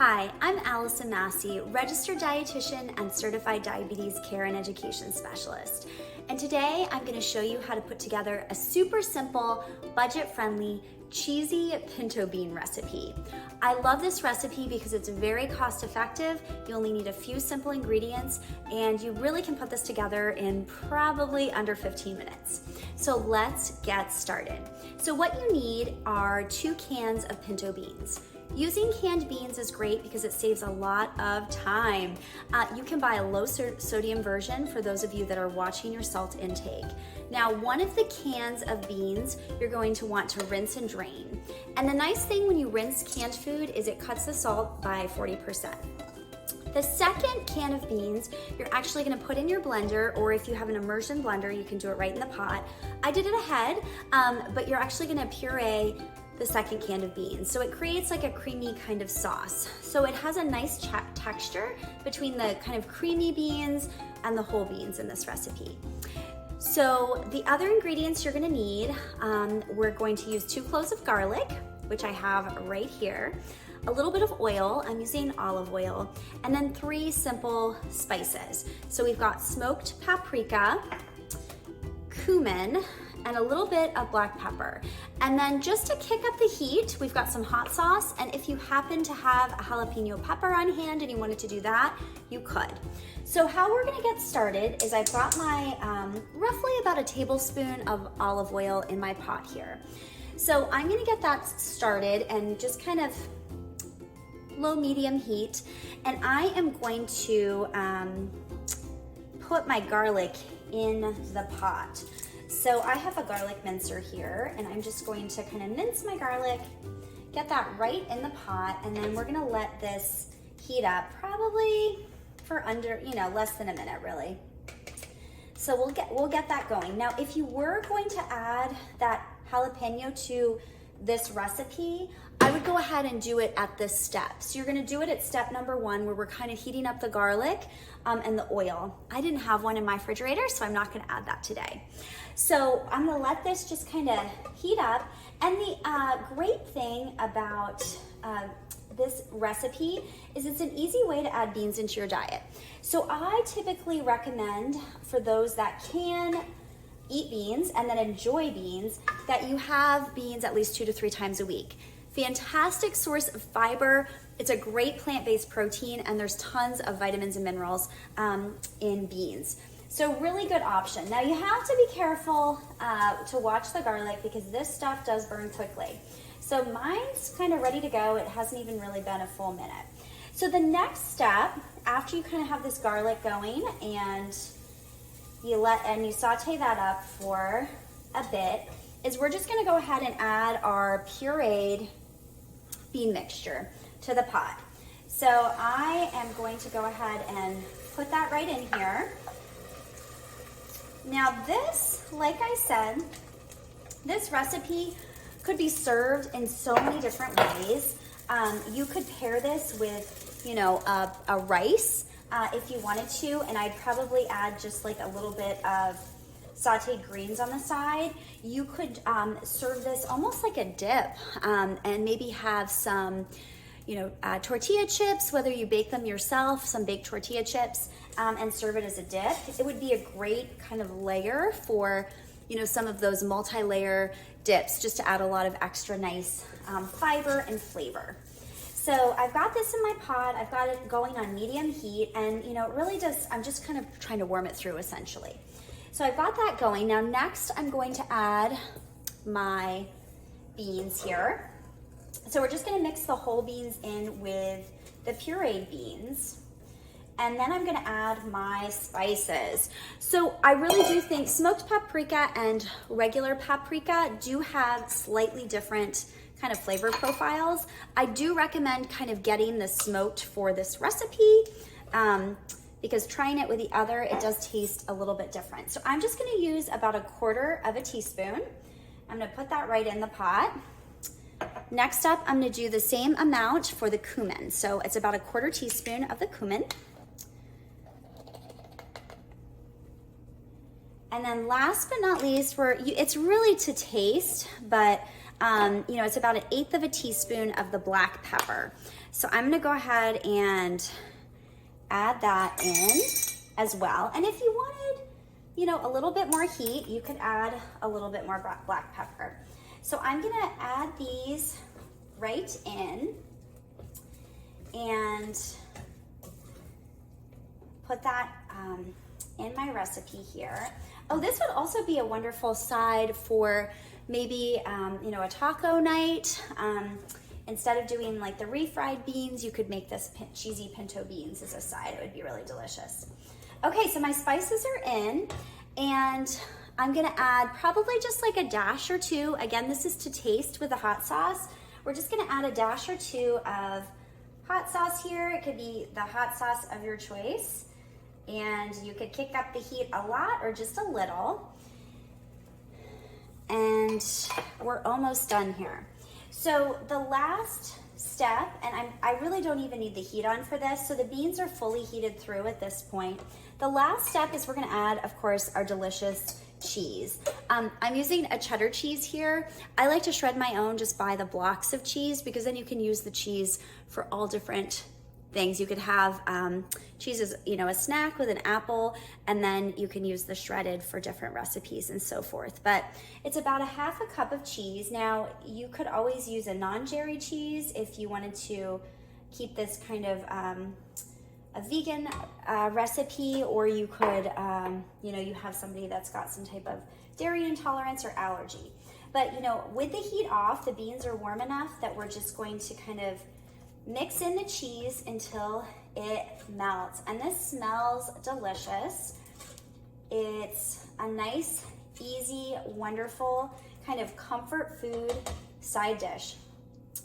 Hi, I'm Allison Massey, registered dietitian and certified diabetes care and education specialist. And today I'm going to show you how to put together a super simple, budget-friendly, cheesy pinto bean recipe. I love this recipe because it's very cost effective. You only need a few simple ingredients and you really can put this together in probably under 15 minutes. So let's get started. So what you need are 2 cans of pinto beans. Using canned beans is great because it saves a lot of time. You can buy a low sodium version for those of you that are watching your salt intake. Now, one of the cans of beans you're going to want to rinse and drain. And the nice thing when you rinse canned food is it cuts the salt by 40%. The second can of beans, you're actually gonna put in your blender, or if you have an immersion blender, you can do it right in the pot. I did it ahead, but you're actually gonna puree the second can of beans. So it creates like a creamy kind of sauce. So it has a nice texture between the kind of creamy beans and the whole beans in this recipe. So the other ingredients you're gonna need, we're going to use 2 cloves of garlic, which I have right here, a little bit of oil, I'm using olive oil, and then 3 simple spices. So we've got smoked paprika, cumin, and a little bit of black pepper. And then just to kick up the heat, we've got some hot sauce, and if you happen to have a jalapeno pepper on hand and you wanted to do that, you could. So how we're gonna get started is I've got my roughly about a tablespoon of olive oil in my pot here. So I'm gonna get that started and just kind of low medium heat, and I am going to put my garlic in the pot. So I have a garlic mincer here, and I'm just going to kind of mince my garlic, get that right in the pot, and then we're gonna let this heat up probably for under, less than a minute really. So we'll get that going. Now, if you were going to add that jalapeno to this recipe, I would go ahead and do it at this step. So you're gonna do it at step number 1, where we're kind of heating up the garlic and the oil. I didn't have one in my refrigerator, so I'm not gonna add that today. So I'm gonna let this just kind of heat up. And the great thing about this recipe is it's an easy way to add beans into your diet. So I typically recommend for those that can eat beans and that enjoy beans, that you have beans at least 2 to 3 times a week. Fantastic source of fiber. It's a great plant-based protein, and there's tons of vitamins and minerals in beans. So really good option. Now you have to be careful to watch the garlic because this stuff does burn quickly. So mine's kind of ready to go. It hasn't even really been a full minute. So the next step, after you kind of have this garlic going and you saute that up for a bit, is we're just gonna go ahead and add our pureed bean mixture to the pot. So I am going to go ahead and put that right in here. Now this, like I said, this recipe could be served in so many different ways. You could pair this with, a rice if you wanted to, and I'd probably add just like a little bit of sauteed greens on the side. You could serve this almost like a dip and maybe have some, tortilla chips, whether you bake them yourself, some baked tortilla chips, and serve it as a dip. It would be a great kind of layer for, some of those multi-layer dips, just to add a lot of extra nice fiber and flavor. So I've got this in my pot, I've got it going on medium heat, and it really does, I'm just kind of trying to warm it through essentially. So I've got that going. Now next I'm going to add my beans here. So we're just gonna mix the whole beans in with the pureed beans. And then I'm gonna add my spices. So I really do think smoked paprika and regular paprika do have slightly different kind of flavor profiles. I do recommend kind of getting the smoked for this recipe because trying it with the other, it does taste a little bit different. So I'm just gonna use about 1/4 teaspoon. I'm gonna put that right in the pot. Next up, I'm gonna do the same amount for the cumin. So it's about 1/4 teaspoon of the cumin. And then last but not least, it's really to taste, but You know, it's about 1/8 of a teaspoon of the black pepper. So I'm gonna go ahead and add that in as well. And if you wanted, you know, a little bit more heat, you could add a little bit more black pepper. So I'm gonna add these right in and put that in my recipe here. Oh, this would also be a wonderful side for maybe, you know, a taco night. Instead of doing like the refried beans, you could make this cheesy pinto beans as a side. It would be really delicious. Okay, so my spices are in, and I'm gonna add probably just like a dash or two. Again, this is to taste with the hot sauce. We're just gonna add a dash or two of hot sauce here. It could be the hot sauce of your choice. And you could kick up the heat a lot or just a little. And we're almost done here. So the last step, and I really don't even need the heat on for this, so the beans are fully heated through at this point. The last step is we're gonna add, of course, our delicious cheese. I'm using a cheddar cheese here. I like to shred my own, just buy the blocks of cheese, because then you can use the cheese for all different things. You could have cheese as, you know, a snack with an apple, and then you can use the shredded for different recipes and so forth. But it's about 1/2 cup of cheese. Now, you could always use a non-dairy cheese if you wanted to keep this kind of a vegan recipe, or you could, you know, you have somebody that's got some type of dairy intolerance or allergy. But, you know, with the heat off, the beans are warm enough that we're just going to kind of mix in the cheese until it melts. And this smells delicious. It's a nice, easy, wonderful kind of comfort food side dish.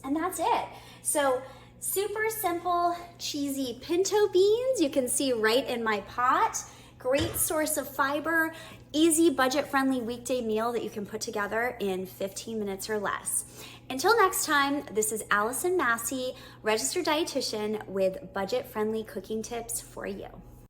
And that's it. So super simple, cheesy pinto beans. You can see right in my pot. Great source of fiber, easy budget-friendly weekday meal that you can put together in 15 minutes or less. Until next time, this is Allison Massey, registered dietitian with budget-friendly cooking tips for you.